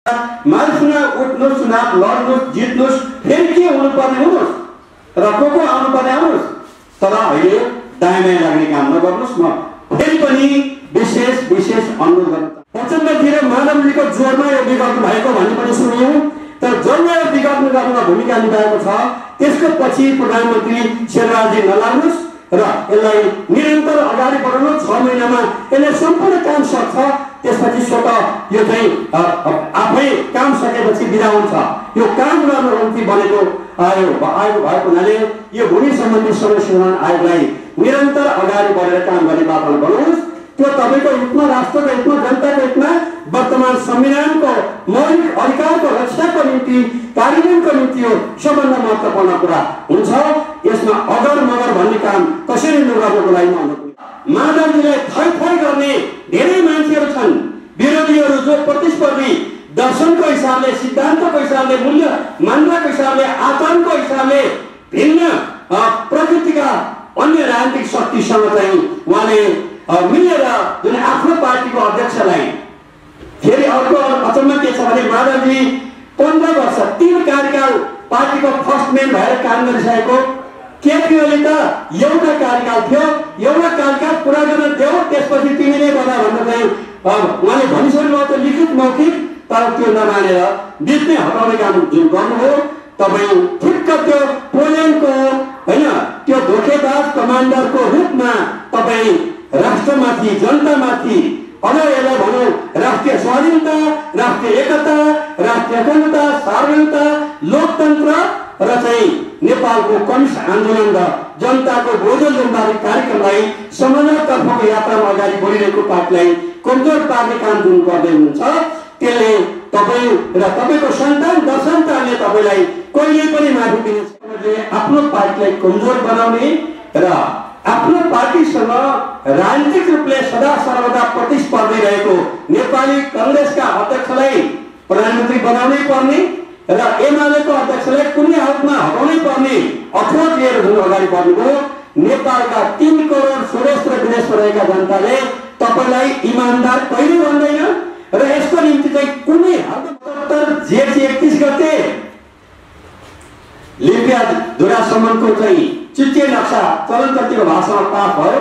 मान्छे उठ्नुहोस्, चुनाव लड्नुहोस्, जित्नुहोस्, फेरि के हुनुपर्ने हुनुहोस् र को आउनुपर्ने आउनुहोस्, तर अहिले दायाँ लाग्ने काम नगर्नुहोस्। म फेरि पनि विशेष अनुरोध गर्न प्रचण्डतिर माधवजीको जोरमा यो विगत भएको भन्ने पनि सुन्यौँ, तर जसले विगत गर्नमा भूमिका निभाएको छ त्यसको पछि प्रधानमन्त्री शेरबहादुर नलाग्नुहोस् र यसलाई निरन्तर अगाडि बढाउनु। 6 महिनामा यसले सम्पूर्ण काम सक्छ, त्यसपछि स्वतः यो चाहिँ आफै काम सकेपछि बिदा हुन्छ। यो काम गर्नको निम्ति बनेको आयोग भएको हुनाले यो भूमि सम्बन्धी समस्या समाधान आयोगलाई निरन्तर अगाडि बढेर काम गर्ने वातावरण बनाउनुहोस्। त्यो तपाईँको हितमा, राष्ट्रको हितमा, जनताको हितमा, वर्तमान संविधानको मौलिक अधिकारको रक्षाको निम्ति, कार्यान्वयनको निम्ति हो सबभन्दा महत्त्वपूर्ण कुरा हुन्छ। यसमा अगर मगर भन्ने काम कसरी नगर्नको लागि माधवजीलाई थै गर्ने धेरै मान्छेहरू छन्। विरोधीहरू जो प्रतिस्पर्धी दर्शनको हिसाबले, सिद्धान्तको हिसाबले, मूल्य मान्यताको हिसाबले, आचरणको हिसाबले भिन्न प्रकृतिका अन्य राजनीतिक शक्तिसँग चाहिँ उहाँले मिलेर जुन आफ्नो पार्टीको अध्यक्षलाई फेरि अर्को अचम्म के छ भने माधवजी 15 वर्ष 3 कार्यकाल पार्टीको फर्स्ट म्यान भएर काम गरिसकेको। केपीओले त एउटा कार्यकाल थियो, एउटा कार्यकाल पुरा गर्न देऊ, त्यसपछि तिमीले बना भनेर चाहिँ उहाँले भनिसक्नुभयो त लिखित मौखिक, तर त्यो नमानेर बिचमै हटाउने काम जुन गर्नुभयो तपाईँ ठिक्क त्यो पोल्यान्डको होइन त्यो धोकेबाज कमान्डरको रूपमा तपाईँ राष्ट्रमाथि, जनतामाथि, अझ यसलाई भनौँ राष्ट्रिय स्वाधीनता, राष्ट्रिय एकता, राष्ट्रिय अखण्डता, सार्वभौमता, लोकतन्त्र र चाहिँ नेपालको कम्युनिस्ट आन्दोलन र जनताको बहुजन जनवादी कार्यक्रमलाई समाजतर्फको यात्रामा अगाडि बढिरहेको पार्टीलाई कमजोर पार्ने काम जुन गर्दै हुनुहुन्छ, त्यसले तपाईँ र तपाईँको सन्तान दर्शनताले तपाईँलाई कहिले पनि माफी दिने छैन। आफ्नो पार्टीलाई कमजोर बनाउने र आफ्नो पार्टीसँग राजनीतिक रूपले सदा सर्वदा प्रतिस्पर्धी रहेको नेपाली कांग्रेसका अध्यक्षलाई प्रधानमन्त्री बनाउनै पर्ने र एमालेको अध्यक्षलाई कुनै हालतमा हटाउनै पर्ने अठोट लिएर जुन अगाडि बढ्नुभयो। नेपालका 3 करोड स्वदेश र विदेशमा रहेका जनताले तपाईँलाई इमानदार कहिले भन्दैन र यसको निम्ति चाहिँ कुनै हालतमा जेठ 31 गते लिपिया दुरासम्मको चाहिँ चिट्ठी नक्सा चलनचल्तीको भाषामा पास भयो।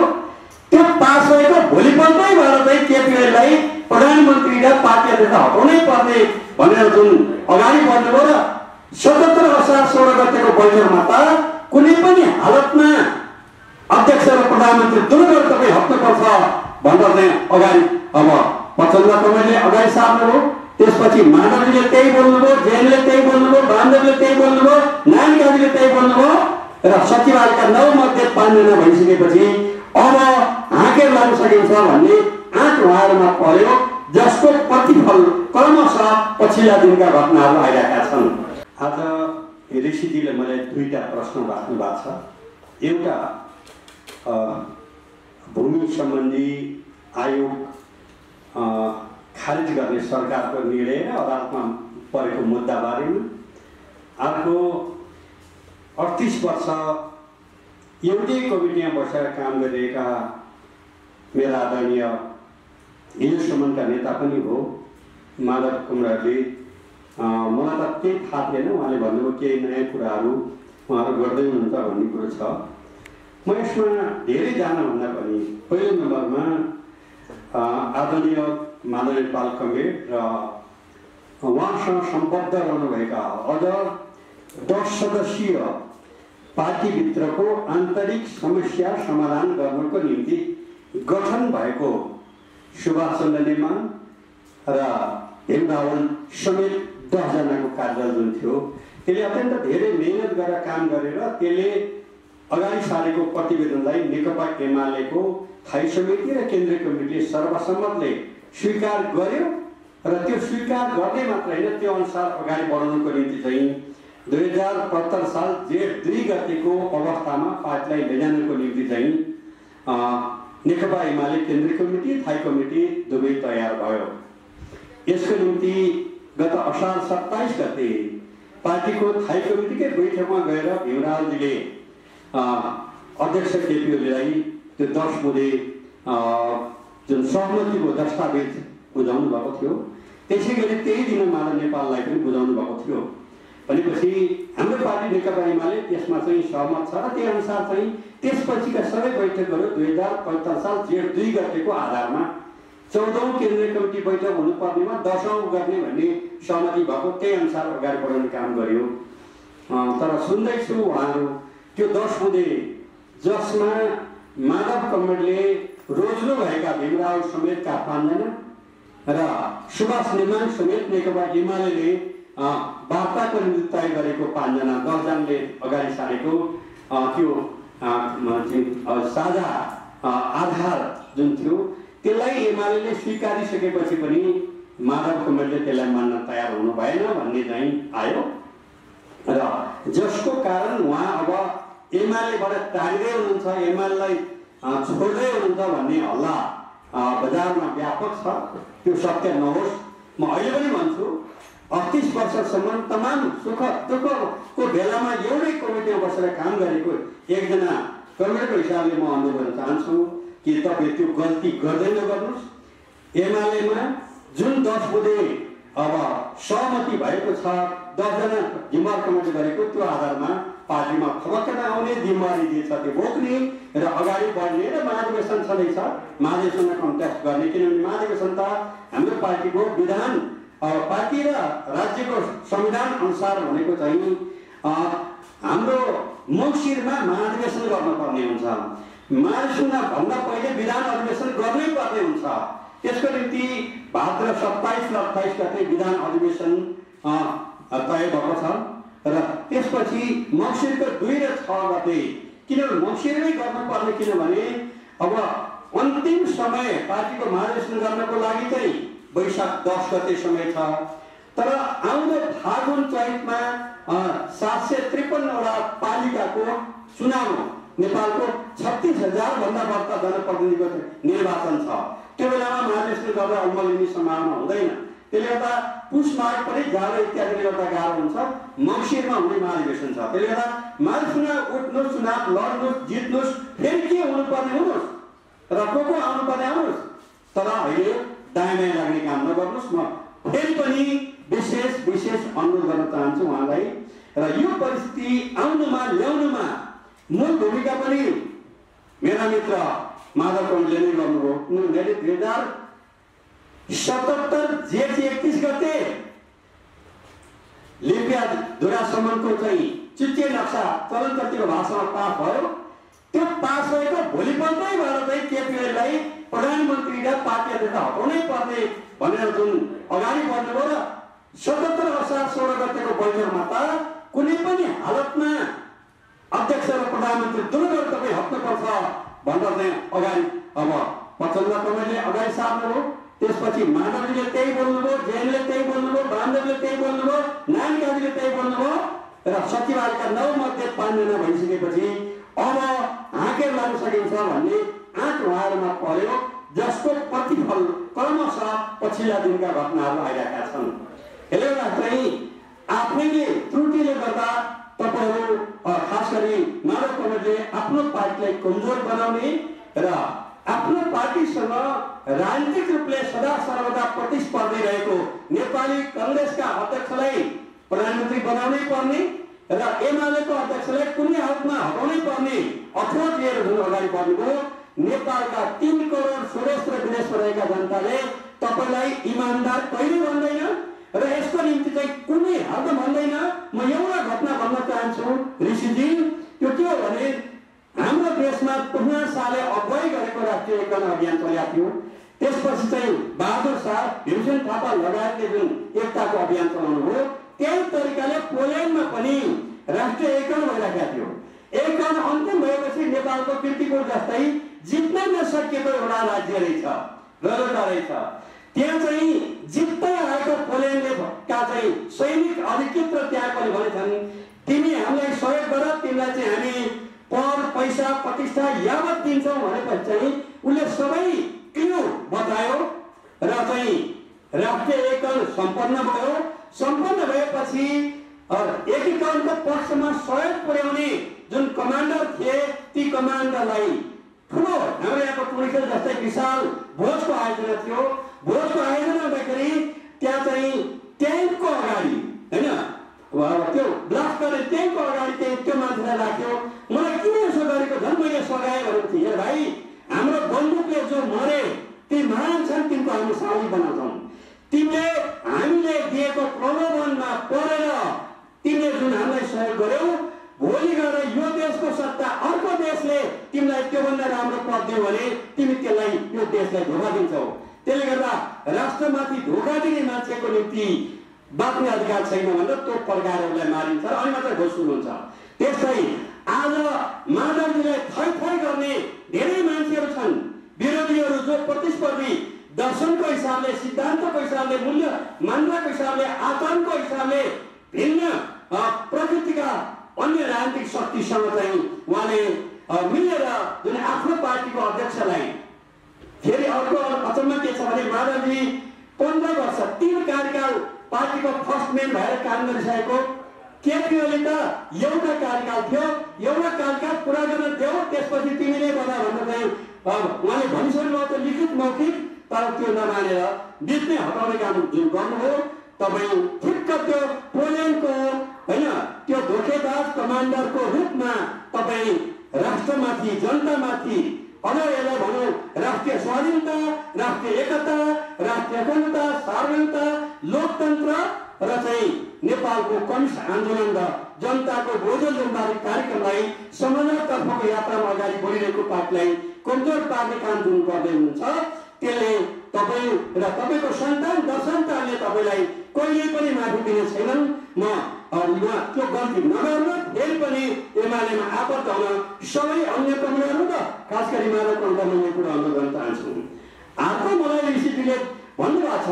त्यो पास भएको भोलिपल्टै भएर चाहिँ केपीओलाई प्रधानमन्त्री र पार्टी अध्यक्ष हटाउनै पर्ने भनेर जुन अगाडि बढ्नुभयो र 77 असार 16 गतेको बैठकमा त कुनै पनि हालतमा अध्यक्ष र प्रधानमन्त्री दुवैबाट तपाईँ हट्नुपर्छ भनेर चाहिँ अगाडि अब प्रचण्ड कमरेडले अगाडि सार्नुभयो। त्यसपछि माधवजीले त्यही बोल्नुभयो, जैनले त्यही बोल्नुभयो, बान्देवले त्यही बोल्नुभयो, नानीकाजीले त्यही बोल्नुभयो र सचिवालयका 9 मध्ये 5 जना भइसकेपछि अब हाँकेर लाग्न सकिन्छ भन्ने आँट उहाँहरूमा पर्यो, जसको प्रतिफल क्रमशः पछिल्ला दिनका घटनाहरू आइरहेका छन्। आज ऋषिजीले मलाई 2टा प्रश्न राख्नु भएको छ। एउटा भूमि सम्बन्धी आयोग खारिज गर्ने सरकारको निर्णय अदालतमा परेको मुद्दा बारेमा, अर्को 38 वर्ष एउटै कमिटीमा बसेर काम गरिरहेका मेरा आदरणीय हिजोसम्मका नेता पनि हो माधव कुमारले, मलाई त केही थाहा थिएन, उहाँले भन्नुभयो केही नयाँ कुराहरू उहाँहरू गर्दै हुनुहुन्छ भन्ने कुरो छ। म यसमा धेरै जानभन्दा पनि पहिलो नम्बरमा आदरणीय माननीय पाल कमरेड र उहाँसँग सम्बद्ध रहनुभएका अझ 10 सदस्यीय पार्टीभित्रको आन्तरिक समस्या समाधान गर्नको निम्ति गठन भएको सुभाष चन्द्र निर्माण र हेमरावल समेत 10 जनाको कार्यदल जुन थियो, त्यसले अत्यन्त धेरै मेहनत गरेर काम गरेर त्यसले अगाडि सारेको प्रतिवेदनलाई नेकपा एमालेको स्थायी समिति र केन्द्रीय कमिटीले सर्वसम्मतले स्वीकार गर्यो र त्यो स्वीकार गर्दै मात्र होइन, त्यो अनुसार अगाडि बढाउनको निम्ति चाहिँ 2072 साल जेठ 2 गतेको अवस्थामा पार्टीलाई लैजानको निम्ति चाहिँ नेकपा एमाले केन्द्रीय कमिटी, स्थायी कमिटी दुवै तयार भयो। यसको निम्ति गत असार 27 गते पार्टीको स्थायी कमिटीकै बैठकमा गएर भीमरावजीले अध्यक्ष केपीओलीलाई त्यो 10 बुँदे जुन सहमतिको दस्तावेज बुझाउनु भएको थियो, त्यसैगरी त्यही दिन माधव नेपाललाई पनि बुझाउनु भएको थियो। भनेपछि हाम्रो पार्टी नेकपा एमाले त्यसमा चाहिँ सहमत छ र त्यही अनुसार चाहिँ त्यसपछिका सबै बैठकहरू 2075 साल जेठ 2 गतेको आधारमा 14औं केन्द्रीय कमिटी बैठक हुनुपर्नेमा 10औं गर्ने भन्ने सहमति भएको, त्यही अनुसार अगाडि बढाउने काम गर्यो। तर सुन्दैछु उहाँहरू त्यो 10 बुँदे जसमा माधव कमरेडले रोज्नु भएका भीमराव समेतका 5 जना र सुभाष नेमाङ समेत नेकपा एमाले वार्ताको निम्ति तय गरेको 5 जना 10 जनाले अगाडि सारेको त्यो साझा आधार जुन थियो त्यसलाई एमाले स्वीकारिसकेपछि पनि माधव कमरेडले त्यसलाई मान्न तयार हुनु भएन भन्ने चाहिँ आयो र जसको कारण उहाँ अब एमालेबाट टाढिँदै हुनुहुन्छ, एमालेलाई छोड्दै हुनुहुन्छ भन्ने हल्ला बजारमा व्यापक छ। त्यो सत्य नहोस्। म अहिले पनि भन्छु 38 वर्षसम्म तमाम सुख दुःखको बेलामा एउटै कमिटीमा बसेर काम गरेको एकजना कमरेडको हिसाबले म अनुरोध गर्न चाहन्छु कि तपाईँ त्यो गल्ती गर्दै नगर्नुहोस्। एमालेमा जुन 10 बुँदे अब सहमति भएको छ 10 जना जिम्मेवार कमिटी गरेको, त्यो आधारमा पार्टीमा फरक आउने जिम्मेवारी दिएछ त्यो बोक्ने र अगाडि बढ्ने र महाधिवेशन छँदैछ महाधिवेशनमा कन्टेस्ट गर्ने। किनभने महाधिवेशन त हाम्रो पार्टीको विधान पार्टी र राज्यको संविधान अनुसार भनेको चाहिँ हाम्रो मङ्सिरमा महाधिवेशन गर्नुपर्ने हुन्छ। महाधिवेशनमा भन्दा पहिले विधान अधिवेशन गर्नै पर्ने हुन्छ। त्यसको निम्ति भाद्र 27 र 28 गते विधान अधिवेशन तय भएको छ र त्यसपछि मङ्सिरको 2 र 6 गते किनभने मङ्सिरमै गर्नुपर्ने, किनभने अब अन्तिम समय पार्टीको महाधिवेशन गर्नको लागि चाहिँ वैशाख 10 गते समय छ। तर आउँदो फागुन चैतमा 753 वटा पालिकाको चुनाव नेपालको 36,000 भन्दा बढ्ता जनप्रतिनिधिको निर्वाचन छ। त्यो बेलामा महाधिवेशन गर्दा अमल लिने सम्भावना हुँदैन। त्यसले गर्दा पुष माघ पनि जाडो इत्यादिले गर्दा गाह्रो हुन्छ। मङ्सिरमा हुने महाधिवेशन छ। त्यसले गर्दा महाधिवेशनमा उठ्नुहोस्, चुनाव लड्नुहोस्, जित्नुहोस्, फेरि के हुनुपर्ने हुनुहोस् र को आउनुपर्ने आउनुहोस्, तर अहिले दायाँ लाग्ने काम नगर्नुहोस्। म फेरि पनि विशेष अनुरोध गर्न चाहन्छु उहाँलाई र यो परिस्थिति आउनुमा ल्याउनुमा मूल भूमिका पनि मेरा मित्र माधव कमरेडले नै गर्नुभयो। उनीहरूले 2077 जेठ 31 गते लिपिया धुरासम्मको चाहिँ चिट्ठी नक्सा चलन चल्तीको भाषामा पास भयो। त्यो पास भएको भोलिपल्टै भएर चाहिँ केपीलाई प्रधानमन्त्री र पार्टी अध्यक्ष हटाउनै पर्ने भनेर जुन अगाडि बढ्नुभयो र 77 असार 16 गतेको बैठकमा त कुनै पनि हालतमा अध्यक्ष र प्रधानमन्त्री दुवैबाट तपाईँ हट्नुपर्छ भनेर चाहिँ अगाडि अब प्रचण्ड कमरेडले अगाडि सार्नुभयो। त्यसपछि माधवजीले त्यही बोल्नुभयो, जैनले त्यही बोल्नुभयो, बामदेवले त्यही बोल्नुभयो, नारायण गाजीले त्यही बोल्नुभयो र सचिवालयका 9 मध्ये 5 जना भइसकेपछि अब हाँकेर लाग्न सकिन्छ भन्ने आँट उहाँहरूमा पर्यो, जसको प्रतिफल क्रमशः पछिल्ला दिनका घटनाहरू आइरहेका छन्। यसले गर्दा चाहिँ आफैले त्रुटिले गर्दा तपाईहरू खास गरी माधव कमरेडले आफ्नो पार्टीलाई कमजोर बनाउने र आफ्नो पार्टीसँग राजनीतिक रूपले सदा सर्वदा प्रतिस्पर्धी रहेको नेपाली कांग्रेसका अध्यक्षलाई प्रधानमन्त्री बनाउनै पर्ने र एमालेको अध्यक्षलाई कुनै हालतमा हटाउनै पर्ने अठोट लिएर जुन अगाडि बढ्नुभयो। नेपालका 3 करोड स्वदेश र विदेशमा रहेका जनताले तपाईलाई इमानदार कहिले भन्दैन र यसको निम्ति चाहिँ कुनै हालत भन्दैन। म एउटा घटना भन्न चाहन्छु ऋषिजी, त्यो के हो भने हाम्रो देशमा 15 सालले अगुवाई गरेको राष्ट्रिय एकता अभियान चलेको थियो। त्यसपछि चाहिँ बहादुर शाह, भीमसेन थापा लगायतले जुन एकताको अभियान चलाउनु भयो, त्यही तरिकाले पोल्यान्डमा पनि राष्ट्रिय एकीकरण भइरहेको थियो। एकीकरण अन्तिम भएपछि नेपालको कीर्तिपुर जस्तै जित्न नसकेको एउटा राज्य रहेछ, रजता रहेछ। त्यहाँ चाहिँ जित्दै आएको पोल्यान्डले का चाहिँ सैनिक अधिकृत र त्यहाँकोले भनेछन् तिमी हामीलाई सहयोग गर, तिमीलाई चाहिँ हामी पद पैसा प्रतिष्ठा यावत दिन्छौँ भनेपछि चाहिँ उसले सबै क्ल्यू बतायो र चाहिँ राष्ट्रिय एकीकरण सम्पन्न भयो। सम्पन्न भएपछि एकीकरणको पक्षमा सहयोग पुर्याउने जुन कमान्डर थिए ती कमान्डरलाई ठुलो हाम्रो यहाँको टुरिस्ट जस्तै विशाल भोजको आयोजना थियो। भोजको आयोजना हुँदाखेरि त्यहाँ चाहिँ ट्याङ्कको अगाडि हैन त्यो ब्लास्ट गर्ने ट्याङ्कको अगाडि चाहिँ त्यो मान्छेलाई राख्यो। मलाई किन यसो गरेको झन् मैले सघाएँ भनेको थिएँ। भाइ हाम्रो बन्दुकले जो मरे ती महान छन्, तिनको हामी साउली बनाउँछौँ। तिमीले हामीले दिएको प्रलोभनमा परेर तिमीले जुन हामीलाई सहयोग गर्यौ, भोलि गएर यो देशको सत्ता अर्को देशले तिमीलाई त्योभन्दा राम्रो पद दियो भने तिमी त्यसलाई यो देशलाई धोका दिन्छौ। त्यसले गर्दा राष्ट्रमाथि धोका दिने मान्छेको निम्ति बाँच्ने अधिकार छैन भनेर त्यो प्रकारहरूलाई मारिन्छ र अनि मात्र घोषणा हुन्छ। त्यसै आज माधवजीलाई थै गर्ने धेरै मान्छेहरू छन्, विरोधीहरू जो प्रतिस्पर्धी दर्शनको हिसाबले, सिद्धान्तको हिसाबले, मूल्य मान्यताको हिसाबले, आचरणको हिसाबले भिन्न प्रकृतिका अन्य राजनीतिक शक्तिसँग चाहिँ उहाँले मिलेर जुन आफ्नो पार्टीको अध्यक्षलाई फेरि अर्को अचम्म के छ भने माधवजी 15 वर्ष 3 कार्यकाल पार्टीको फर्स्ट म्यान भएर काम गरिसकेको। केपी ओली त एउटा कार्यकाल थियो, एउटा कार्यकाल पुरा गर्न देऊ, त्यसपछि तिमीले बना भनेर चाहिँ उहाँले भनिसक्नु भयो। त लिखित मौखिक, तर त्यो नमानेर बिचमै हटाउने काम जुन गर्नुभयो तपाईँ ठिक्क त्यो पोल्यान्डको हैन त्यो धोखेबाज कमान्डरको रूपमा तपाईँ राष्ट्रमाथि, जनतामाथि, अझ यसलाई भनौँ राष्ट्रिय स्वाधीनता, राष्ट्रिय एकता, राष्ट्रिय अखण्डता, सार्वभौमता, लोकतन्त्र र चाहिँ नेपालको कम्युनिस्ट आन्दोलन र जनताको बोझो जनवादी कार्यक्रमलाई समाजतर्फको यात्रामा अगाडि बढिरहेको पार्टीलाई कमजोर पार्ने काम जुन गर्दै हुनुहुन्छ, त्यसले तपाईँ र तपाईँको सन्तान दर्शनताले तपाईँलाई कहिले पनि माफी दिने छैनन्। म त्यो गल्ती नगर्नु, फेरि पनि एमालेमा आबद्ध हुन सबै अन्य कमरेडहरू र खास गरी माधव कमरेडले यो कुरा अनुरोध गर्न चाहन्छु। अर्को मलाई ऋषिजीले भन्नुभएको छ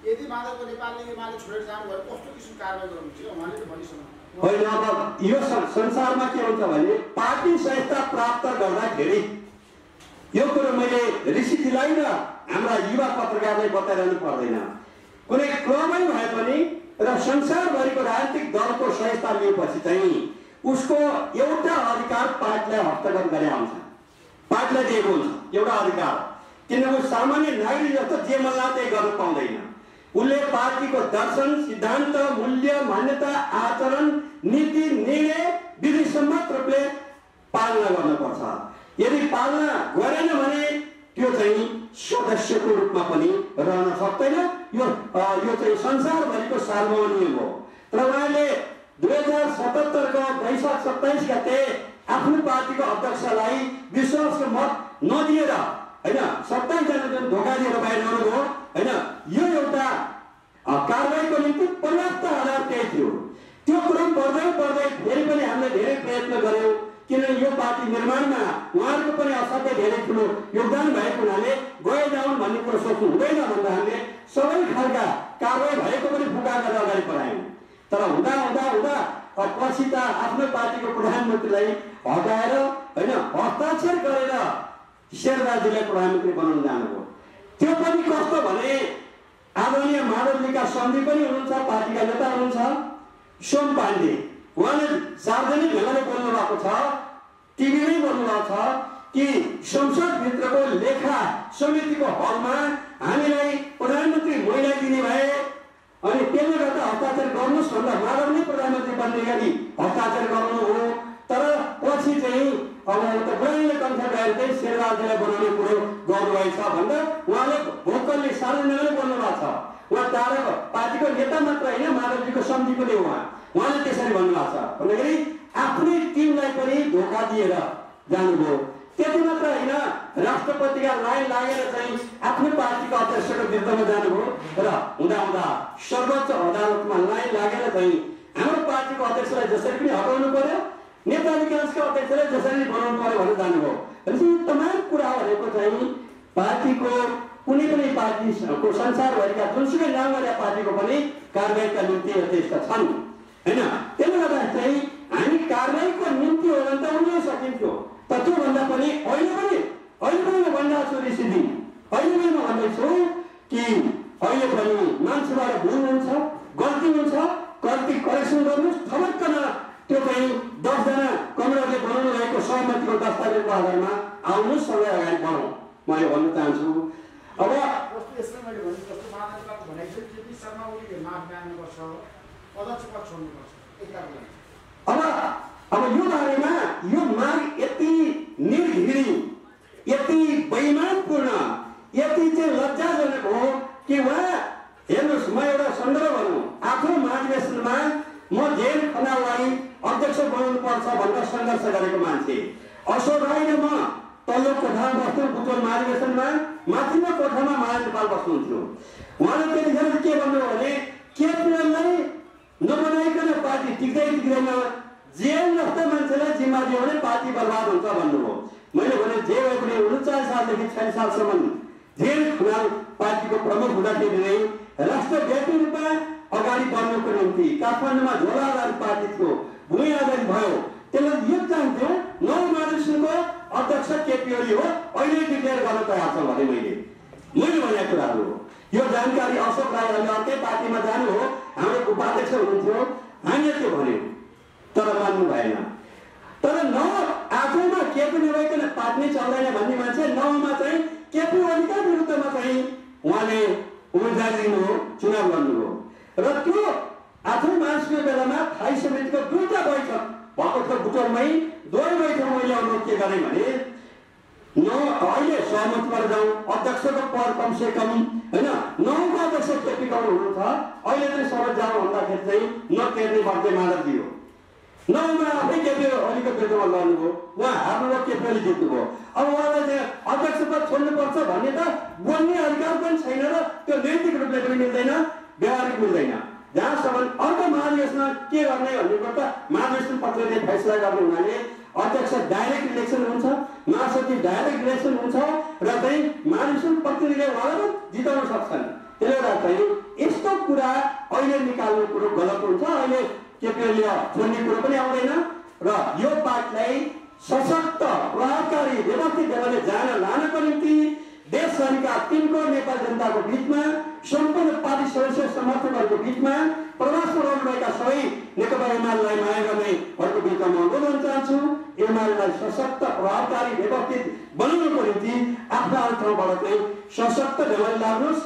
यदि माधवको नेपालले एमाले छोडेर जानुभयो कस्तो किसिमको कारबाही गर्नुहुन्छ उहाँले त भनिसक्नु होइन। अब यो संसारमा के हुन्छ भने पार्टी संस्था प्राप्त गर्दाखेरि यो कुरो मैले ऋषिजीलाई र हाम्रा युवा पत्रकारलाई बताइरहनु पर्दैन। कुनै क्रमै भए पनि र संसारभरिको राजनीतिक दलको संस्था लिएपछि चाहिँ उसको एउटा अधिकार पार्टीलाई हस्तगत गरे आउँछ, पार्टीलाई दिएको हुन्छ एउटा अधिकार। किनभने सामान्य नागरिक जस्तो जे मन लाग्छ त्यही गर्न पाउँदैन। उसले पार्टीको दर्शन, सिद्धान्त, मूल्य, मान्यता, आचरण, नीति, निर्णय विधिसम्मत रूपले पालना गर्नुपर्छ। यदि पालना गरेन भने त्यो चाहिँ सदस्यको रूपमा पनि रहन सक्दैन। यो चाहिँ संसारभरिको सार्वभौम नियम हो। तर उहाँले 2077 को वैशाख 27 गते आफ्नो पार्टीको अध्यक्षलाई विश्वासको मत नदिएर हैन 27 जना जुन धोका दिएर बाहिर आउनुभयो हैन, यो एउटा कारबाहीको निम्ति पर्याप्त आधार त्यही थियो। त्यो क्रम बढ्दै फेरि पनि हामीले धेरै प्रयत्न गर्यौँ, किनभने यो पार्टी निर्माणमा उहाँहरूको पनि असाध्यै धेरै ठुलो योगदान भएको हुनाले गए जाउन् भन्ने कुरो सोच्नु हुँदैन भन्दा हामीले सबै खालका कारबाही भएको पनि फुका गरेर अगाडि बढायौँ। तर हुँदा पछि त आफ्नो पार्टीको प्रधानमन्त्रीलाई हटाएर हैन हस्ताक्षर गरेर शेरबहादुरलाई प्रधानमन्त्री बनाउन जानुभयो। त्यो पनि कस्तो भने आदरणीय माधवजीका सन्धि पनि हुनुहुन्छ, पार्टीका नेता हुनुहुन्छ सोम पाण्डे, उहाँले सार्वजनिक ढङ्गले बोल्नु भएको छ, टिभीमै बोल्नु भएको छ कि संसदभित्रको लेखा समितिको हलमा हामीलाई प्रधानमन्त्री महिला दिने भए अनि त्यसले गर्दा हस्ताक्षर गर्नुहोस् भन्दा माधवले प्रधानमन्त्री बन्ने गरी हस्ताक्षर गर्नु हो। तर पछि चाहिँ अब त बुढाले कन्फर्म गरेर चाहिँ शेरबहादुरलाई बनाउने कुरो गर्नुभएछ भन्दा उहाँले भोकलले सार्वजनिकले बोल्नु भएको छ। उहाँ टाढाको पार्टीको नेता मात्र होइन, माधवजीको सन्धि पनि उहाँले त्यसरी भन्नुभएको छ। भन्दाखेरि आफ्नै टिमलाई पनि धोका दिएर जानुभयो। त्यति मात्र होइन, राष्ट्रपतिका लाइन लागेर चाहिँ आफ्नो पार्टीको अध्यक्षको विरुद्धमा जानुभयो र हुँदा सर्वोच्च अदालतमा लाइन लागेर चाहिँ हाम्रो पार्टीको अध्यक्षलाई जसरी पनि हटाउनु पर्यो, नेपाली काङ्ग्रेसको अध्यक्षलाई जसरी बनाउनु पर्यो भनेर जानुभयो। भनेपछि तमाम कुराहरूको चाहिँ पार्टीको कुनै पनि पार्टीको संसारभरिका जुनसुकै नाम गरेका पार्टीको पनि कारबाहीका निम्ति यथेष्ट छन् हैन। त्यसले गर्दा चाहिँ हामी कारबाहीको निम्ति हो भने त उनीहरू सकिन्थ्यो। तर त्योभन्दा पनि अहिले पनि म भनिरहेको छु ऋषिजी, अहिले पनि म भन्दैछु कि अहिले पनि मान्छेबाट भुल हुन्छ, गल्ती हुन्छ, गल्ती करेक्सन गर्नुहोस्। थपक्क त्यो चाहिँ 10 जना कमरेडले बनाउनु भएको सहमतिको दस्तावेजको आधारमा आउनुहोस्, सबै अगाडि बढौँ मैले भन्न चाहन्छु। अब भयो जस्तो महादेवको भनेको छ जेपी शर्मा ओलीले माफ माग्नुपर्छ अध्यक्ष पद छोड्नुपर्छ एकताको लागि अब यो बारेमा यो माग यति निर्घृणी यति बेइमानपूर्ण यति चाहिँ लज्जाजनक हो कि उहाँ हेर्नुहोस् म एउटा सन्दर्भ भनौँ आफ्नो महाधिवेशनमा म जेल खनाललाई अध्यक्ष बनाउनु पर्छ भनेर सङ्घर्ष गरेको मान्छे अशोक राई र म तल्लो कोठामा बस्थ्यौँ बुटोल महाधिवेशनमा माथिल्लो कोठामा महाधिवेशनपाल बस्नुहुन्थ्यो उहाँले त्यतिखेर के भन्नुभयो भने केपीएललाई नबनाइकन पार्टी टिक्दैन जेल जस्तो मान्छेलाई जिम्मा दियो भने पार्टी बर्बाद हुन्छ भन्नुभयो मैले भने जे भए पनि 39 सालदेखि 46 सालसम्म जेल खनाल पार्टीको प्रमुख हुँदाखेरि नै राष्ट्रव्यापी रूपमा अगाडि बढ्नुको निम्ति काठमाडौँमा झोला आधारित पार्टी थियो भूमि आधारित भयो त्यसलाई यो चाहन्थ्यो नौ महाधिवेशनको अध्यक्ष केपी ओली हो अहिले डिक्लेयर गर्न तयार छ भने मैले भनेको कुराहरू हो यो जानकारी अशोक राईले अर्कै पार्टीमा जानु हो हाम्रो उपाध्यक्ष हुनुहुन्थ्यो हामीले त्यो भन्यौँ तर मान्नु भएन तर नौ आफैमा केपी नभइकन पार्टी नै चल्दैन भन्ने मान्छे नौमा चाहिँ केपी ओलीका विरुद्धमा चाहिँ उहाँले उम्मेदवारी दिनु हो चुनाव गर्नु हो र त्यो आफै मानिसको बेलामा थाई समितिको दुईटा बैठक भएको थियो बुटोलमै दुवै बैठक मैले अनुरोध के गरेँ भने अहिले सहमतिबाट जाउँ अध्यक्षको पद कमसे कम होइन नौको अध्यक्ष केपी गौड हुनुहुन्छ अहिले चाहिँ सहमति जाउँ भन्दाखेरि चाहिँ नतेर्ने बाध्य माधवजी हो नौमा आफै केपी ओलीको विरुद्धमा लड्नुभयो उहाँ हार्नुभयो केपी ओली जित्नुभयो अब उहाँलाई चाहिँ अध्यक्ष पद छोड्नुपर्छ भन्ने त बोल्ने अधिकार पनि छैन र त्यो नैतिक रूपले पनि मिल्दैन व्यवहारिक मिल्दैन जहाँसम्म अर्को महाधिवेशनमा के गर्ने भन्ने कुरा महाधिवेशन पत्रले फैसला गर्ने हुनाले अध्यक्ष डाइरेक्ट इलेक्सन हुन्छ महासचिव डाइरेक्ट इलेक्सन हुन्छ र चाहिँ महाधिवेशन पत्रले उहाँलाई जिताउन सक्छन् त्यसले गर्दा चाहिँ यस्तो कुरा अहिले निकाल्ने कुरो गलत हुन्छ अहिले केपीओली छोड्ने कुरो पनि आउँदैन र यो पार्टीलाई सशक्त प्रभावकारी व्यवस्थित ढङ्गले लानको निम्ति देशभरिका 3 करोड नेपाली जनताको बीचमा सम्पूर्ण पार्टी सदस्य समर्थकहरूको बीचमा प्रवासमा रहनुभएका सबै नेकपा एमालेलाई माया गर्नेहरूको बीचमा म अनुरोध गर्न चाहन्छु एमालेलाई सशक्त प्रभावकारी व्यवस्थित बनाउनको निम्ति आफ्ना ठाउँबाट चाहिँ सशक्त ढङ्गले लाग्नुहोस्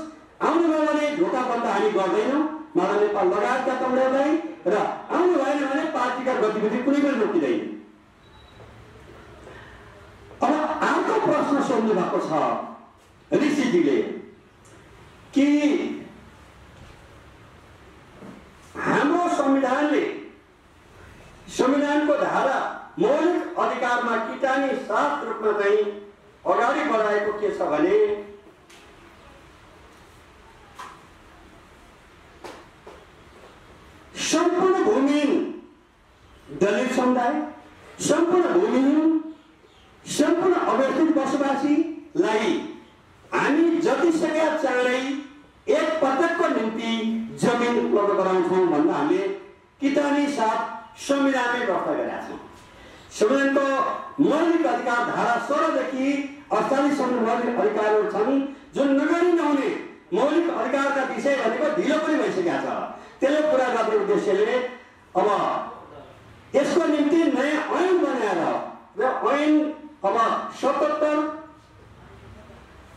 आउनु भयो भने ढोकाबन्द हामी गर्दैनौँ माधव नेपाल लगायतका कमरेडलाई र आउनु भएन भने पार्टीका गतिविधि कुनै पनि रोकिँदैन अब अर्को प्रश्न सोध्नु भएको छ ऋषिजीले कि हाम्रो संविधानको धारा मौलिक अधिकारमा किटानी साफ रूपमा चाहिँ अगाडि बढाएको के छ भने सम्पूर्ण भूमिहीन दलित समुदाय सम्पूर्ण भूमिहीन सम्पूर्ण अव्यवस्थित बसोबासीलाई हामी जतिसक्दो चाँडै एक पटकको निम्ति जमिन उपलब्ध गराउँछौँ भन्दा हामीले किटानी साथ संविधानमै दर्ता गरेका छौँ संविधानको मौलिक अधिकार धारा 16 देखि 48 सम्म मौलिक अधिकारहरू छन् जुन नगरी नहुने मौलिक अधिकारका विषय भनेको ढिलो पनि भइसकेका छ त्यसले पुरा गर्ने उद्देश्यले अब यसको निम्ति नयाँ ऐन बनाएर र ऐन अब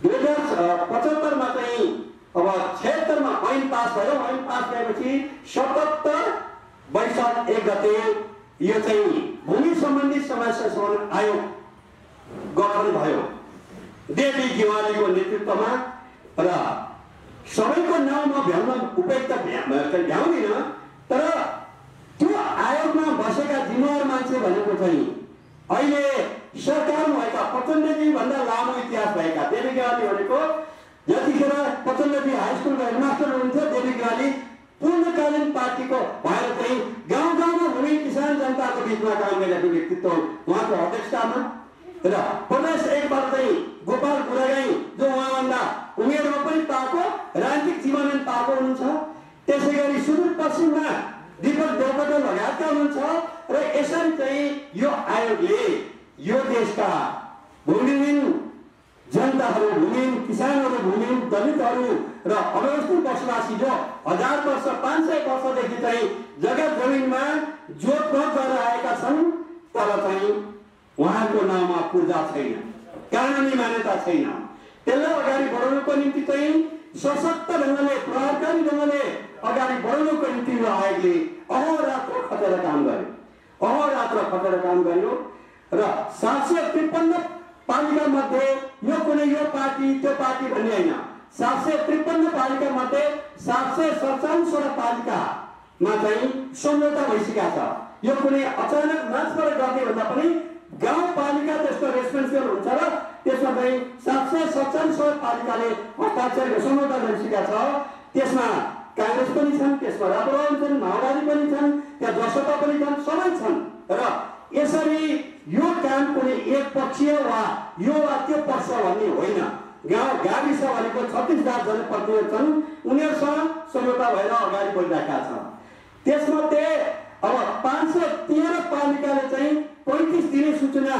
2075 मा चाहिँ अब 76 मा ऐन पास भयो ऐन पास भएपछि 77 वैशाख 1 गते यो चाहिँ भूमि सम्बन्धी समस्या समाधान आयोग गठन भयो देवी गिवालीको नेतृत्वमा र सबैको नाउँमा भ्याउन उपयुक्त भ्याउँदिन तर त्यो आयोगमा बसेका जिम्मेवार मान्छे भनेको चाहिँ अहिले सरकारमा भएका प्रचण्डजी भन्दा लामो इतिहास भएका देवी गिवाली भनेको जतिखेर प्रचण्डजी हाई स्कुलको हेडमास्टर हुनुहुन्थ्यो देवी गिवाली पूर्णकालीन पार्टीको भएर चाहिँ गाउँ गाउँमा भूमि किसान जनताको बिचमा काम गरेको व्यक्तित्व उहाँको अध्यक्षतामा र प्रदेश 1 बाट चाहिँ गोपाल गुरागाई जो उहाँभन्दा उमेरमा पनि पाएको राजनीतिक जीवन पनि पाएको हुनुहुन्छ त्यसै गरी सुदूर पश्चिममा दीपक देवकोटा लगायतका हुनुहुन्छ र यसरी चाहिँ यो आयोगले यो देशका भूमिहीन जनताहरू भूमिहीन किसानहरू भूमिहीन दलितहरू र अव्यवस्थित बसोबासी जो 1000 वर्ष 500 वर्षदेखि चाहिँ जग्गा जमिनमा जोतखोज गरेर आएका छन् तर चाहिँ उहाँको नाममा पूर्जा छैन कानुनी मान्यता छैन त्यसलाई अगाडि बढाउनको निम्ति चाहिँ सशक्त ढङ्गले प्रभावकारी ढङ्गले अगाडि बढ्नुको निम्ति यो आयोगले अहोरात्र खटेर काम गर्यो, अहोरात्र खटेर काम गर्यो र 753 पालिका मध्ये यो कुनै यो पार्टी त्यो पार्टी भन्ने होइन, 753 पालिका मध्ये 747 पालिकामा चाहिँ सम्झौता भइसकेका छ। यो कुनै अचानक मासबाट गर्ने भन्दा पनि गाउँपालिका त्यसको रेस्पोन्सिबल हुन्छ र त्यसमा चाहिँ 747 पालिकाले हस्ताक्षर सम्झौता गरिसकेका छ। त्यसमा कांग्रेस पनि छन्, त्यसमा राप्रपा छन्, माओवादी पनि छन्, त्यहाँ जसपा पनि छन्, सबै छन् र यसरी यो काम कुनै एक पक्षीय वा यो वा त्यो पक्ष भन्ने होइन। गाउँ गाविस भनेको 36,000 जनप्रतिनिधि छन्, उनीहरूसँग सम्झौता भएर अगाडि बढिरहेका छन्। त्यसमध्ये अब 513 पालिकाले चाहिँ 35 दिने सूचना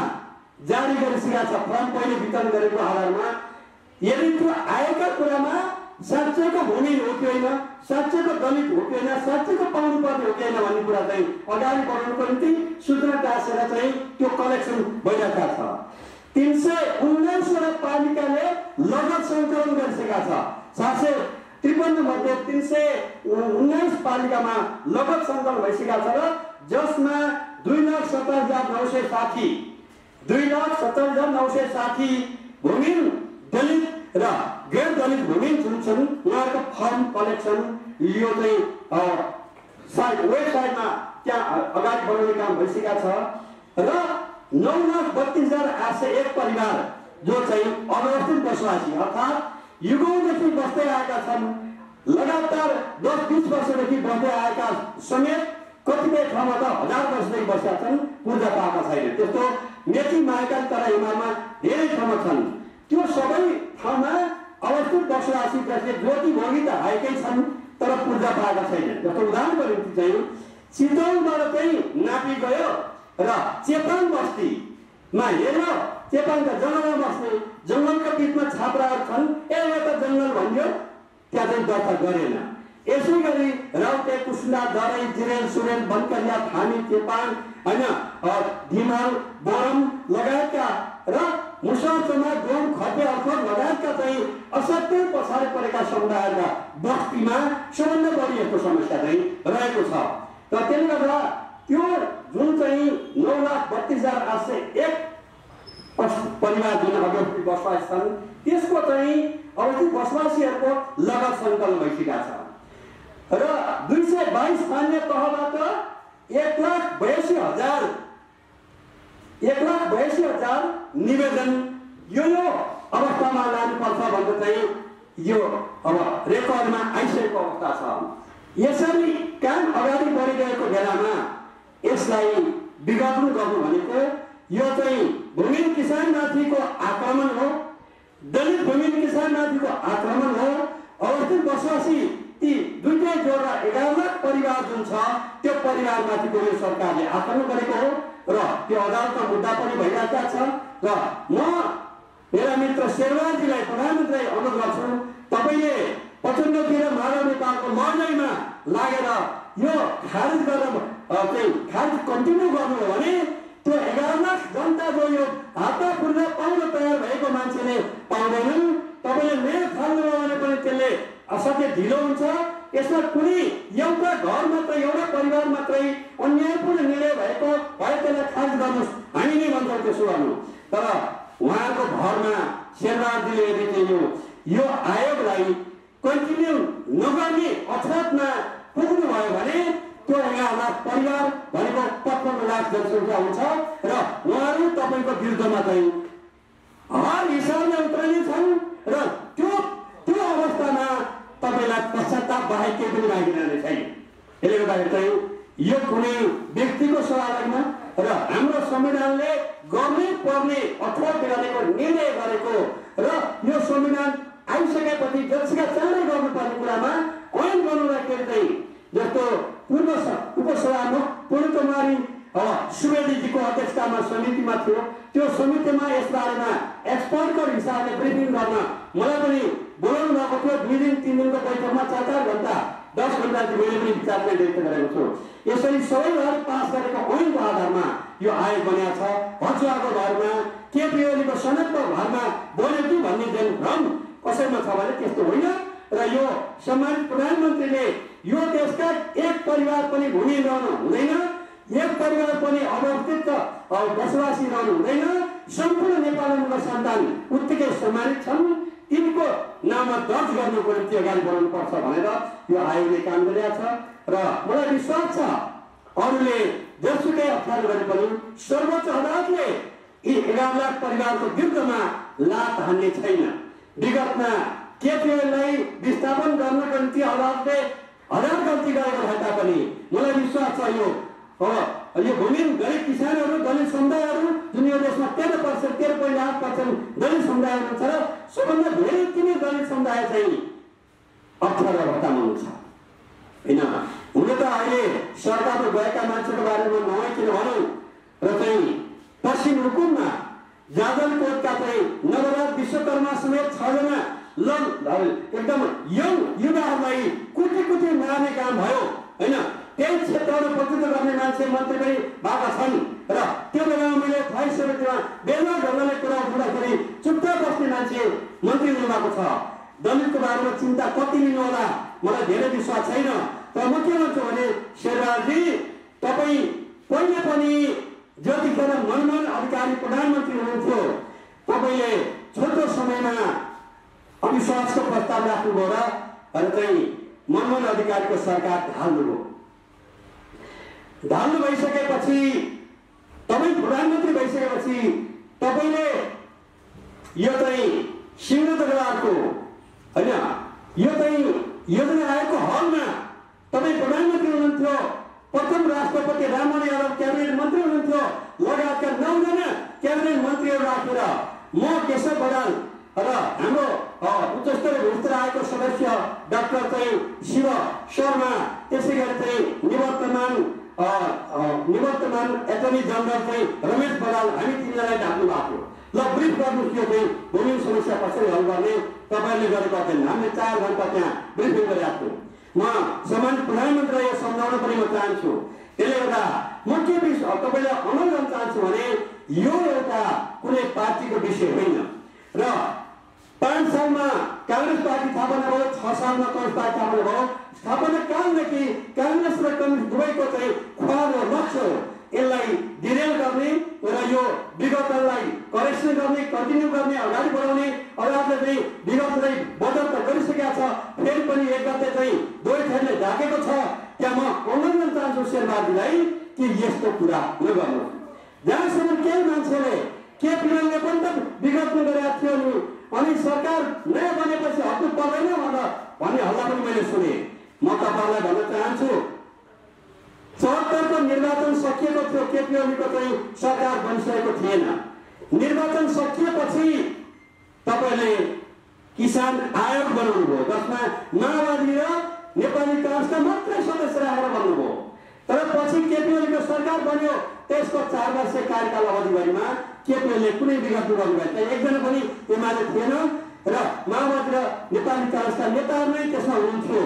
जारी गरिसकेका छ फर्म पहिले वितरण गरेको आधारमा। यदि त्यो आएका कुरामा साँच्चैको भूमि हो कि होइन, साँच्चैको दलित हो कि होइन, साँच्चैको पाउनुपर्ने हो कि होइन भन्ने कुरा चाहिँ अगाडि बढाउनुको निम्ति सूचना टाँसेर चाहिँ त्यो कलेक्सन भइरहेका छ। 319 पालिकाले लगत सङ्कलन गरिसकेका छ। 753 मध्ये 319 पालिकामा लगत सङ्कलन भइसकेका छ र जसमा 2,70,960 भूमिहीन दलित र गैर दलित भूमिहीन जुन छन् उहाँहरूको फर्म कलेक्सन यो चाहिँ वेबसाइटमा त्यहाँ अगाडि बढाउने काम भइसकेका छ र 9,32,801 परिवार जो चाहिँ अव्यवस्थित बसोबासी अर्थात् युगौँदेखि बस्दै आएका छन्, लगातार 10-20 वर्षदेखि बस्दै आएका समेत कतिपय ठाउँमा त 1000 वर्षदेखि बसेका छन्, पूर्जा पाएका छैन। त्यस्तो मेची माएका तरा हिमालमा धेरै ठाउँमा छन्। त्यो सबै ठाउँमा अवस्थित बसोबासी जसले ज्योति भोगी त आएकै छन् तर पूर्जा पाएका छैन। जस्तो उदाहरणको निम्ति चाहिँ चितवनबाट चाहिँ नापी गयो र चेपाङ बस्तीमा हेर्यो, चेपाङका जङ्गलमा बस्ने जङ्गलका बिचमा छात्राहरू छन्, एउटा जङ्गल भन्यो त्यहाँ चाहिँ दर्ता गरेन। यसै गरी राउटे, कुसुन्डा, दराई, जिरेल, सुरेल, बनकरिया, थामी, चेपाङ होइन धिमाल, बोरम लगायतका र मुसलचमा, गोम, खपे, अखर लगायतका चाहिँ असाध्यै पछाडि परेका समुदायका बस्तीमा सबभन्दा बढी यस्तो समस्या चाहिँ रहेको छ। र त्यसले गर्दा त्यो जुन चाहिँ 9,32,801 परिवार जुन अवस्थित बसोबासी छन् त्यसको चाहिँ अवस्थित बसोबासीहरूको लगत सङ्कलन भइसकेका छ र 222 मान्य तहबाट 1,82,000 निवेदन यो अवस्थामा लानुपर्छ भनेर चाहिँ यो अब रेकर्डमा आइसकेको अवस्था छ। यसरी काम अगाडि बढिरहेको बेलामा यसलाई विघटन गर्नु भनेको यो चाहिँ भूमिहीन किसानमाथिको आक्रमण हो, दलित भूमिहीन किसानमाथिको आक्रमण हो। अवस्थित बसोबासी ती दुईटै जोडा 11 लाख परिवार जुन छ त्यो परिवारमाथिको यो सरकारले आक्रमण गरेको हो र त्यो अदालतमा मुद्दा पनि भइरहेका छ। र म मेरा मित्र शेरबहादुरजीलाई प्रधानमन्त्रीलाई अनुरोध गर्छु, तपाईँले पछिल्लोतिर मानव नेपालको लडाइँमा लागेर यो खारिज गर्न चाहिँ खारिज कन्टिन्यू गर्नु हो भने त्यो 11 लाख जनता जो यो हातमा पूर्जा पाउन तयार भएको मान्छेले पाउँदैनन्। तपाईँले मेरो थाल्नुभयो भने पनि त्यसले असाध्यै ढिलो हुन्छ। यसमा कुनै एउटा घर मात्रै एउटा परिवार मात्रै अन्यायपूर्ण निर्णय भएको भए त्यसलाई खारिज गर्नुहोस्, हामी नै भन्छौँ त्यसो गर्नु। तर उहाँको घरमा शेरबहादुरजीले यदि चाहिँ यो आयोगलाई कन्टिन्यू नगर्ने अर्थात्मा पुग्नु भयो भने त्यो 11 लाख परिवार भनेको 55 लाख जनसङ्ख्या हुन्छ र उहाँहरू तपाईँको विरुद्धमा चाहिँ हर हिसाबले उत्रने छन् र त्यो अवस्थामा तपाईँलाई पश्चाताप बाहेक केही पनि बाँकी रहने छैन। यसले गर्दाखेरि चाहिँ यो कुनै व्यक्तिको सवाल होइन र हाम्रो संविधानले गर्नै पर्ने अथवा बिरालेको निर्णय गरेको र यो संविधान आइसकेपछि जतिका चाँडै गर्नुपर्ने कुरामा ऐन बनाउँदाखेरि चाहिँ जस्तो पूर्व उपसभामुख पूर्णकुमारी सुवेदीजीको अध्यक्षतामा समितिमा थियो, त्यो समितिमा यस बारेमा एक्सपर्टको हिसाबले ब्रिफिङ गर्न मलाई पनि बोलाउनु भएको थियो। 2 दिन 3 दिनको बैठकमा 4 घण्टा 10 घण्टा मैले पनि विचार व्यक्त गरेको छु। यसरी सबैहरू पास गरेको ऐनको आधारमा यो आयोग बनेको छ। हजुरको घरमा केपी ओलीको सनकको घरमा बोल्यो कि भन्ने जुन भ्रम कसैमा छ भने त्यस्तो होइन र यो सम्मानित प्रधानमन्त्रीले यो देशका एक परिवार पनि भूमि रहनु हुँदैन, एक परिवार पनि अवस्थित बसोबासी रहनु हुँदैन, सम्पूर्ण नेपालीका सन्तान उत्तिकै सम्मानित छन्, तिनको नाममा दर्ज गर्नुको निम्ति अगाडि बढ्नुपर्छ भनेर यो आयोगले काम गरिरहेको छ। र मलाई विश्वास छ अरूले जसुकै अप्ठ्यारो गरे पनि सर्वोच्च अदालतले यी 11 लाख परिवारको विरुद्धमा लात हान्ने छैन। विगतमा केपीओलाई विस्थापन गर्नको निम्ति अदालतले हजार गल्ती गरेको भए तापनि मलाई विश्वास छ यो भूमिहीन गरिब किसानहरू, दलित समुदायहरू, जुन यो देशमा 13%, 13.8% दलित समुदायहरू छ र सबभन्दा धेरै तिनै दलित समुदाय चाहिँ अप्ठ्यारो अवस्थामा हुन्छ होइन। हुन त अहिले सरकारको गएका मान्छेको बारेमा नभइकन भनौँ र चाहिँ पश्चिम रुकुममा जाजरकोटका चाहिँ नवराज विश्वकर्मा समेत 6 जना एकदम यङ युवाहरूलाई कुटी कुटी मार्ने काम भयो होइन। त्यही क्षेत्रहरू प्रतिनिधित्व गर्ने मान्छे मन्त्री पनि भएका छन् र त्यो बेलामा मैले थाई समितिमा बेला ढङ्गले कुरा उठाउँदाखेरि चुप्चाप बस्ने मान्छे मन्त्री हुनुभएको छ। दलितको बारेमा चिन्ता कति लिनु होला मलाई धेरै विश्वास छैन। तर म के भन्छु भने शेरबहादुरजी, तपाईँ पहिले पनि जतिखेर मनमोहन अधिकारी प्रधानमन्त्री हुनुहुन्थ्यो तपाईँले छोटो समयमा अविश्वासको प्रस्ताव राख्नुभयो र चाहिँ मनमोहन अधिकारीको सरकार ढाल्नुभयो। ढाल्नु भइसकेपछि तपाईँ प्रधानमन्त्री भइसकेपछि तपाईँले यो चाहिँ सिंहदरबारको होइन यो चाहिँ योजना आएको हलमा तपाईँ प्रधानमन्त्री हुनुहुन्थ्यो, प्रथम राष्ट्रपति राममोहन यादव क्याबिनेट मन्त्री हुनुहुन्थ्यो, लगायतका 9 जना क्याबिनेट मन्त्रीहरू राखेर म केशव बराल र हाम्रो उच्चस्तरीय भूस्तर आयोगको सदस्य डाक्टर चाहिँ शिव शर्मा, त्यसै गरी चाहिँ निवर्तमान एटर्नी जनरल चाहिँ रमेश बराल, हामी 3 जनालाई ढाक्नु भएको थियो। ल ब्रिफ गर्नुहोस् यो चाहिँ भूमि समस्या कसरी हल गर्ने तपाईँले गरेको अध्ययन। हामीले 4 घण्टा त्यहाँ ब्रिफिङ गरिरहेको थियौँ। म सम्मानित प्रधानमन्त्रीलाई यो सम्झाउन पनि म चाहन्छु। त्यसले गर्दा म के तपाईँलाई अनुरोध गर्न चाहन्छु भने यो एउटा कुनै पार्टीको विषय होइन र 5 सालमा कांग्रेस पार्टी स्थापना भयो, 6 सालमा कम्युनिस्ट पार्टी स्थापना भयो। स्थापना कालदेखि कांग्रेस र कम्युनिस्ट दुवैको चाहिँ ख्वाब र लक्ष्य हो यसलाई डिरेल गर्ने र यो विगतलाई करेक्सन गर्ने, कन्टिन्यू गर्ने, अगाडि बढाउने। अदालतले चाहिँ विगतलाई बदल त गरिसकेका छ, फेरि पनि एक गते चाहिँ दुवै थरीले ढाकेको छ। त्यहाँ म अनुरोध गर्न चाहन्छु शेरबहादुरजीलाई कि यस्तो कुरा नगर्नु। जहाँसम्म केही मान्छेले केपीओले पनि त विगतमा गरेका थियो नि, अनि सरकार नयाँ बनेपछि हट्नु पर्दैन भन्ने हल्ला पनि मैले सुने। म तपाईँलाई भन्न चाहन्छु 74 को निर्वाचन सकिएको थियो, केपीओलीको चाहिँ सरकार बनिसकेको थिएन। निर्वाचन सकिएपछि तपाईँले किसान आयोग बनाउनु भयो, जसमा माओवादी र नेपाली कांग्रेसका मात्रै सदस्य राखेर बन्नुभयो। तर पछि केपीओलीको सरकार बन्यो, त्यसको 4 वर्षीय कार्यकाल अवधिभरिमा केपीओलीले कुनै विगत गर्नु भएन, एकजना पनि एमाले थिएन र माओवादी र नेपाली कांग्रेसका नेताहरू नै त्यसमा हुनुहुन्थ्यो।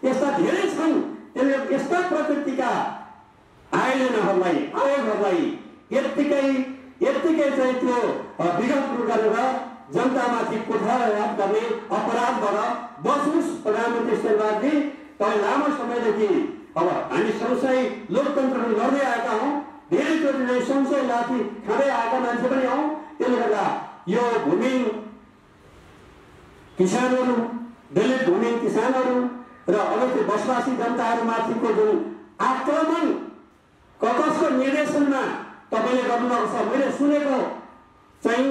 यस्ता धेरै छन्। त्यसले यस्ता प्रकृतिका आयोगहरूलाई यत्तिकै चाहिँ त्यो विगत गरेर जनतामाथि कुठाराघात गर्ने अपराधबाट बस्नुहोस्। प्रधानमन्त्री शेरबहादुरजी, तपाईँ लामो समयदेखि अब हामी सँगसँगै लोकतन्त्रमा लड्दै आएका हौँ, धेरैचोटि सँगसँगै लाठी खाँदै आएका मान्छे पनि हौँ। त्यसले गर्दा यो भूमिहीन किसानहरू, दलित भूमिहीन किसानहरू र अवैध बसोबासी जनताहरूमाथिको जुन आक्रमण कसको निर्देशनमा तपाईँले गर्नुभएको छ, मैले सुनेको चाहिँ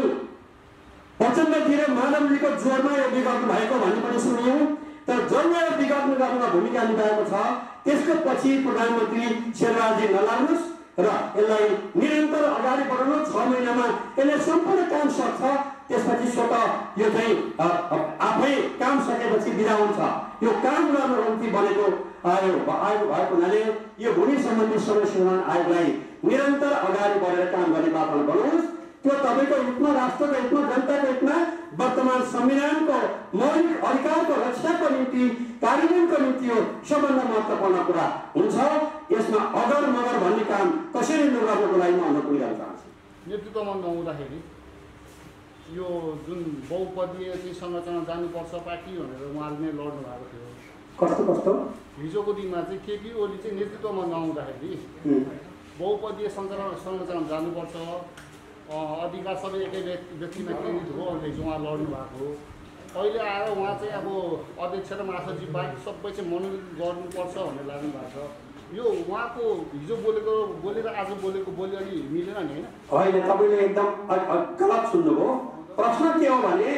प्रचण्डजी र माधवजीको जोरमा यो बिगाउनु भएको भन्ने पनि सुन्यौँ। तर जसले यो बिगाउनु गर्नुमा भूमिका निभाएको छ त्यसको पछि प्रधानमन्त्री शेरबहादुरजी नलाग्नुहोस् र यसलाई निरन्तर अगाडि बढाउनु। 6 महिनामा यसले सम्पूर्ण काम सक्छ, त्यसपछि स्वतः यो चाहिँ आफै काम सकेपछि बिदा हुन्छ। यो काम गर्नको निम्ति बनेको आयोग भएको हुनाले यो भूमि सम्बन्धी समस्या आयोगलाई निरन्तर अगाडि बढेर काम गर्ने वातावरण बनाउनुहोस्। त्यो तपाईँको हितमा, राष्ट्रको हितमा, जनताको हितमा, वर्तमान संविधानको मौलिक अधिकारको रक्षाको निम्ति, कार्यान्वयनको निम्ति हो सबभन्दा महत्त्वपूर्ण कुरा हुन्छ। यसमा अगर मगर भन्ने काम कसरी नगर्नको लागि म अनुरोध गर्न चाहन्छु। नेतृत्वमा नहुँदाखेरि यो जुन बहुपदीय चाहिँ संरचना जानुपर्छ पार्टी भनेर उहाँले नै लड्नु भएको थियो। कस्तो कस्तो हिजोको दिनमा चाहिँ केपी ओली चाहिँ नेतृत्वमा नआउँदाखेरि बहुपदीय संरचना जानुपर्छ, अधिकार सबै एकै व्यक्तिमा केन्द्रित हो भनेर चाहिँ उहाँ लड्नु भएको। अहिले आएर उहाँ चाहिँ अब अध्यक्ष र महासचिव बाहेक सबै चाहिँ मनोनित गर्नुपर्छ भनेर लाग्नु भएको छ। यो उहाँको हिजो बोलेर आज बोलेको बोली अलि मिलेन नि होइन? होइन, तपाईँले एकदम गलत सुन्नुभयो। प्रश्न के हो भने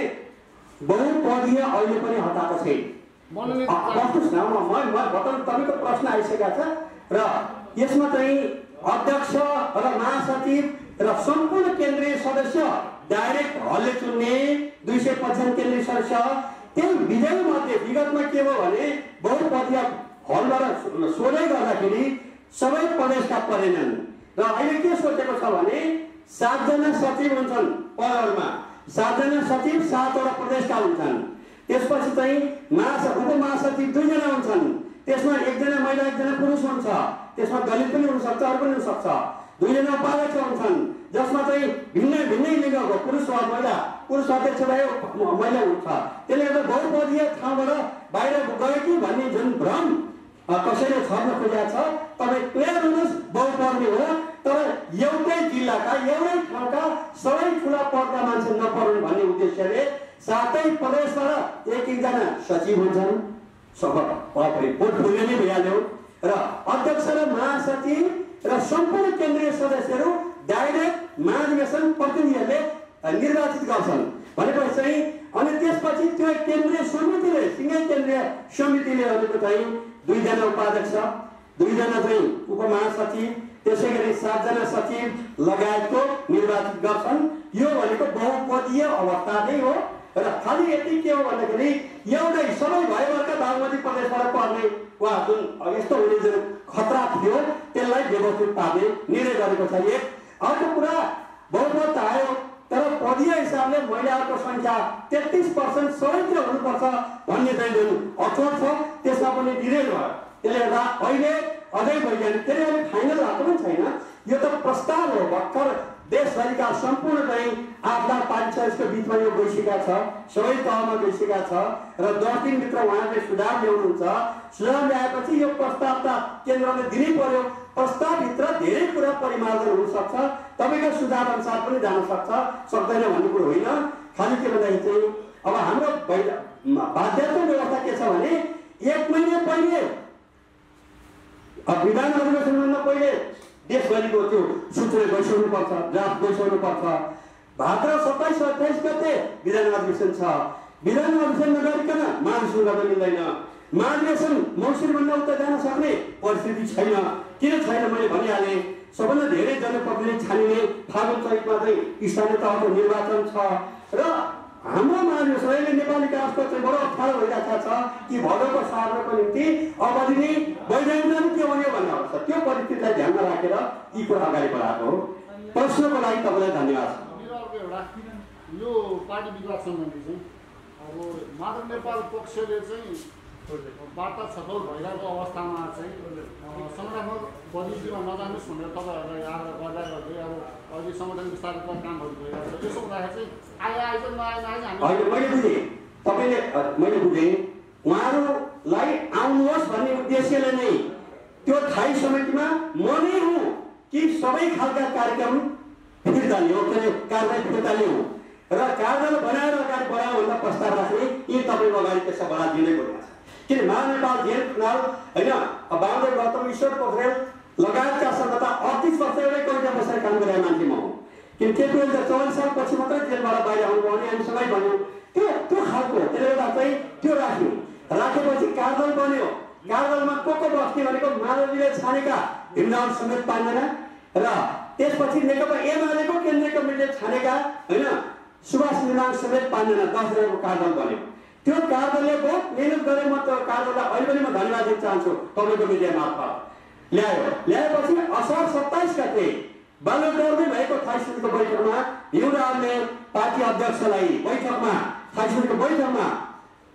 बहुपदीय अहिले पनि हटाएको छैन। बस्नुहोस् न, तपाईँको प्रश्न आइसकेको छ र यसमा चाहिँ अध्यक्ष र महासचिव र सम्पूर्ण केन्द्रीय सदस्य डाइरेक्ट हलले चुन्ने 255 केन्द्रीय सदस्य त्यही विजय मध्ये विगतमा के भयो भने बहुपदीय हलबाट सोधै गर्दाखेरि सबै प्रदेशका परेनन् र अहिले के सोचेको छ भने 7 जना सचिव हुन्छन् पदहरूमा, 7 जना सचिव 7 वटा प्रदेशका हुन्छन्। त्यसपछि चाहिँ उपमहासचिव 2 जना हुन्छन्, त्यसमा 1 जना महिला 1 जना पुरुष हुन्छ, त्यसमा दलित पनि हुन सक्छ, अरू पनि हुन सक्छ। 2 जना उपाध्यक्ष हुन्छन् जसमा चाहिँ भिन्नै लिङ्गको पुरुष वा महिला, पुरुष अध्यक्ष भयो महिला हुन्छ। त्यसले गर्दा बहुपदीय ठाउँबाट बाहिर गयो कि भन्ने जुन भ्रम कसैले छर्न खोजेको छ, तपाईँ क्लियर हुनुहोस्, बहुपदीय हो तर एउटै जिल्लाका एउटै ठाउँका सबै ठुला पदका मान्छे नपरुन् भन्ने उद्देश्यले 7 प्रदेशबाट 1 जना सचिव हुन्छन्, पोर्टफोलियो नै भइहाल्यो र अध्यक्ष र महासचिव र सम्पूर्ण केन्द्रीय सदस्यहरू डाइरेक्ट महाधिवेशन प्रतिनिधिहरूले निर्वाचित गर्छन् भनेपछि चाहिँ अनि त्यसपछि त्यो केन्द्रीय समितिले सिंगै केन्द्रीय समितिले भनेको चाहिँ 2 जना उपाध्यक्ष, 2 जना चाहिँ उपमहासचिव, त्यसै गरी 7 जना सचिव लगायतको निर्वाचित गर्छन्। यो भनेको बहुपदीय अवस्था नै हो र खालि यति के हो भन्दाखेरि एउटै सबै भयभरका बागमती प्रदेशबाट पर्ने वा जुन यस्तो हुने जुन खतरा थियो त्यसलाई व्यवस्थित पार्ने निर्णय गरेको छ। एक अर्को कुरा बहुमत आयो तर पदीय हिसाबले महिलाहरूको सङ्ख्या 33% सबैतिर हुनुपर्छ भन्ने चाहिँ जुन अठोट छ त्यसमा पनि डिरेल भयो। त्यसले गर्दा अहिले अझै वैज्ञानिक त्यसले अहिले फाइनल भएको पनि छैन, यो त प्रस्ताव हो। भर्खर देशभरिका सम्पूर्ण चाहिँ 8 पार्टी छ, यसको बिचमा यो गइसकेका छ, सबै तहमा गइसकेका छ र 10 दिनभित्र उहाँले सुझाव ल्याउनुहुन्छ। सुझाव ल्याएपछि यो प्रस्ताव त केन्द्रले दिनै पर्यो। प्रस्तावभित्र धेरै कुरा परिमार्जन हुन सक्छ, तपाईँको सुझाव अनुसार पनि जान सक्दैन भन्ने कुरो होइन। खालि के भन्दाखेरि चाहिँ अब हाम्रो बाध्यता व्यवस्था के छ भने 1 महिना पहिले विधान अधिवेशनभन्दा पहिले देशभरिको त्यो सूचना गइसक्नुपर्छ, ड्राफ्ट गइसक्नुपर्छ। भाद्र 27-28 गते विधान अधिवेशन छ, विधान अधिवेशन नगरिकन महाधिवेशन गर्न मिल्दैन। महाधिवेशन मौसुरीभन्दा उता जान सक्ने परिस्थिति छैन। किन छैन मैले भनिहालेँ, सबभन्दा धेरै जनप्रतिनिधि छानिने फागुन चैतमा चाहिँ स्थानीय तहको निर्वाचन छ र हाम्रो महाधिवेशनले नेपाली काजको चाहिँ बडो अप्ठ्यारो भइरहेको छ कि भदौको सार्नको निम्ति अवधि नै वैधानिकले के भन्यो भन्ने अवस्था, त्यो परिस्थितिलाई ध्यानमा राखेर यी कुरा अगाडि बढाएको हो। प्रश्नको लागि तपाईँलाई धन्यवाद। यो पार्टी विवाद सम्बन्धी चाहिँ अब माधव नेपाल पक्षले चाहिँ वार्ता छलफल भइरहेको अवस्थामा चाहिँ संगठन पद्धतिमा नजानुहोस् भनेर तपाईँहरूलाई आग्रह गर्दै अब अहिले संगठन विस्तारका कामहरू भइरहेको छ। यसो हुँदाखेरि चाहिँ आइज मैले बुझेँ, तपाईँले मैले बुझेँ उहाँहरूलाई आउनुहोस् भन्ने उद्देश्यले नै त्यो स्थायी समितिमा म नै हुँ कि सबै खालका कार्यक्रम फिर्ता लियो, कारबाही फिर्ता लियो र कार्यदल बनाएर अगाडि बढायो भन्दा प्रस्ताव राख्ने यी तपाईँको अगाडि त्यसो बढा दिनै पर्छ। किन महानेपाल जेल खुनाल होइन बाबुदेव गौतम ईश्वर पोखरेल लगायतका सङ्गता 38 वर्ष एउटै कविता बसेर काम गरेर मान्छे म हुँ। किन केपी ओली 44 सालपछि मात्रै जेलबाट बाहिर आउनुभयो भने हामी सबै भन्यौँ त्यो खालको। त्यसले गर्दा चाहिँ त्यो राखेपछि कार्यदल बन्यो। कार्यदलमा को बस्ने भनेको माधवजीले छानेका हिमदान समेत 5 जना र त्यसपछि नेकपा एमालेको केन्द्रीय कमिटीले छानेका होइन सुभाष निर्माण समेत 5 जना 10 जनाको कार्यदल बन्यो। त्यो कार्यदलले बहुत मेहनत गरे। म त्यो कार्यदललाई अहिले पनि म धन्यवाद दिन चाहन्छु तपाईँको मिडिया मार्फत। ल्याएपछि असार 27 गते बालुवाटारमै भएको स्थायी समितिको बैठकमा युवराजले पार्टी अध्यक्षलाई बैठकमा स्थायी समितिको बैठकमा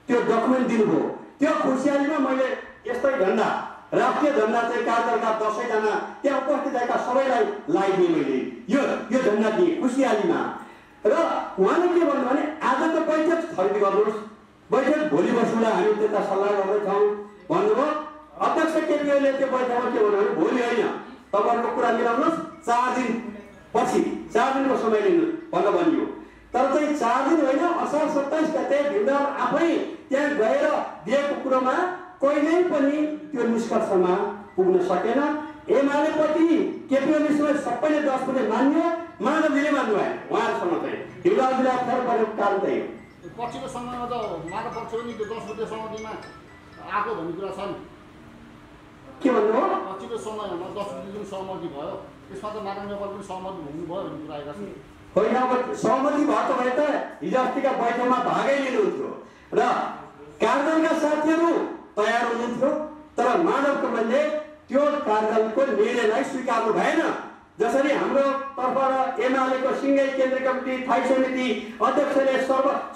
त्यो डकुमेन्ट दिनुभयो। त्यो खुसियालीमा मैले यस्तै झन्डा राष्ट्रिय झन्डा चाहिँ कार्यदलका 10 जना त्यहाँ उपस्थित भएका सबैलाई लगाइदिएँ मैले। यो झन्डा दिएँ खुसियालीमा र र उहाँले के भन्नु भने आजको बैठक स्थगित गर्नुहोस्, बैठक भोलि बसौँला, हामी त्यता सल्लाह गर्दैछौँ भन्नुभयो। अध्यक्ष केपी ओलीले त्यो बैठकमा के भन्नु भने भोलि होइन, तपाईँहरूको कुरा मिलाउनुहोस्, 4 दिन पछि 4 दिनको समय लिनु भनेर भनियो। तर चाहिँ 4 दिन होइन, असार 27 गते भीमराव आफै त्यहाँ गएर दिएको कुरोमा कहिल्यै पनि त्यो निष्कर्षमा पुग्न सकेन। एमालेपट्टि केपी ओलीसँग सबैले 10 बजे मान्यो, माधवजीले मान्नु भएन। उहाँहरूसँग चाहिँ भीमरावजीले अप्ठ्यारो परेको कारण त्यही हो। पछिल्लो समयमा त माधव पक्ष पनि त्यो 10 बजे सहमतिमा आएको भन्ने कुरा छ नि। के भन्नु हो? पछिल्लो समयमा 10 बजे जुन सहमति भयो त्यसमा त माधव नेपाल पनि सहमति हुनुभयो भन्ने कुरा आएका छन्। होइन, अब सहमति भएको भए त हिजो अस्तिका बैठकमा भागै लिनुहुन्थ्यो र कार्यदलका साथीहरू तयार हुनुहुन्थ्यो। तर माधव कमलले त्यो कार्यदलको निर्णयलाई स्वीकार्नु भएन। जसरी हाम्रो तर्फबाट एमालेको सिंहै केन्द्रीय कमिटी, थाई समिति अध्यक्षले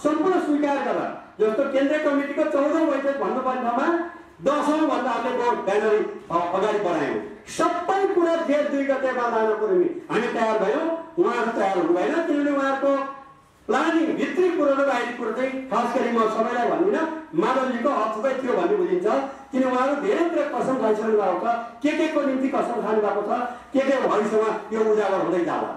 सम्पूर्ण स्वीकार गरेर जस्तो केन्द्रीय कमिटीको 14औं बैठक भन्नुपर्ने ठाउँमा 10औं भन्दा हामीले ब्यानर अगाडि बढायौँ। सबै कुरा जेठ 2 गतेमा लानको लागि हामी तयार भयौँ, उहाँहरू तयार हुनु भएन। किनभने उहाँहरूको प्लानिङ भित्री कुरो र बाहिरी कुरो चाहिँ खास गरी म सबैलाई भन्दिनँ, माधवजीको हस्तमै थियो भन्ने बुझिन्छ। किन उहाँहरू धेरै कुरा कसम खाइसक्नु भएको छ, के को निम्ति कसम खानु भएको छ, के भविष्यमा यो उजागर हुँदै जाला।